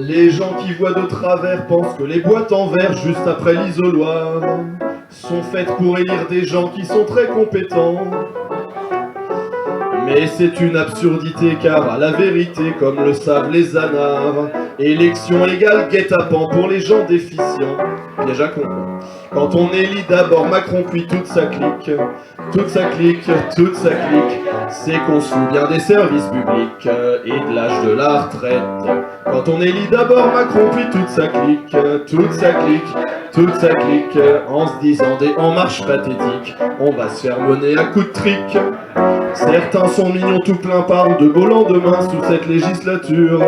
Les gens qui voient de travers pensent que les boîtes en verre juste après l'isoloir sont faites pour élire des gens qui sont très compétents. Mais c'est une absurdité car à la vérité, comme le savent les anards, élection égale guet-apens pour les gens déficients. Déjà con. Quand on élit d'abord Macron puis toute sa clique, toute sa clique, toute sa clique, c'est qu'on se fout bien des services publics et de l'âge de la retraite. Quand on élit d'abord Macron puis toute sa clique, toute sa clique, toute sa clique, en se disant des en marche pathétique, on va se faire mener à coups de trick. Certains sont mignons tout plein parlent de beaux lendemains sous cette législature.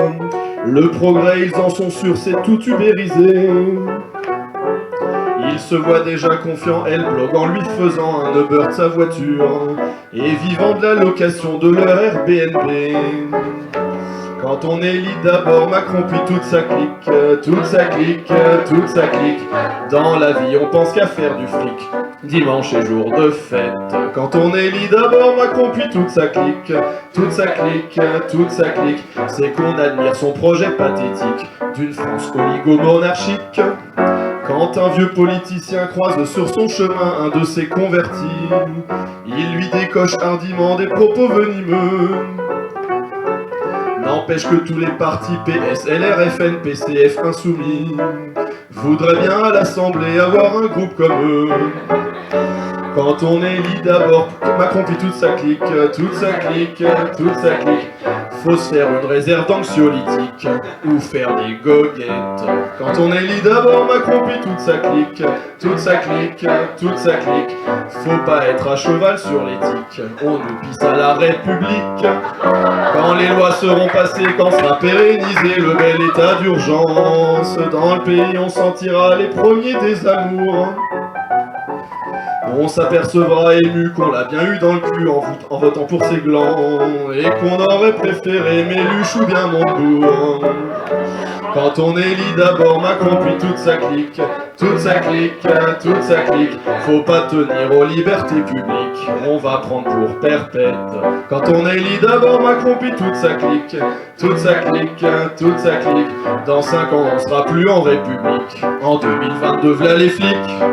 Le progrès, ils en sont sûrs, c'est tout ubérisé. Ils se voient déjà confiants, elle blogue en lui faisant un Uber de sa voiture et vivant de la location de leur Airbnb. Quand on élit d'abord Macron puis toute sa clique, toute sa clique, toute sa clique, dans la vie on pense qu'à faire du fric, dimanche et jour de fête. Quand on élit d'abord Macron puis toute sa clique, toute sa clique, toute sa clique, c'est qu'on admire son projet pathétique d'une France oligomonarchique. Quand un vieux politicien croise sur son chemin un de ses convertis, il lui décoche hardiment des propos venimeux. N'empêche que tous les partis PS, LR, FN, PCF, Insoumis voudraient bien à l'Assemblée avoir un groupe comme eux. Quand on élit d'abord Macron puis toute sa clique, toute sa clique, toute sa clique, faut se faire une réserve d'anxiolytique ou faire des goguettes. Quand on élit d'abord Macron puis toute sa clique, toute sa clique, toute sa clique, faut pas être à cheval sur l'éthique, on nous pisse à la République. Quand les lois seront passées, quand sera pérennisé le bel état d'urgence, dans le pays on sentira les premiers désamours. On s'apercevra ému qu'on l'a bien eu dans le cul en votant pour ses glands et qu'on aurait préféré Méluche ou bien Montebourg. Quand on élit d'abord Macron puis toute sa clique, toute sa clique, toute sa clique, faut pas tenir aux libertés publiques, on va prendre pour perpète. Quand on élit d'abord Macron puis toute sa clique, toute sa clique, toute sa clique, dans 5 ans on sera plus en République, en 2022 v'là les flics.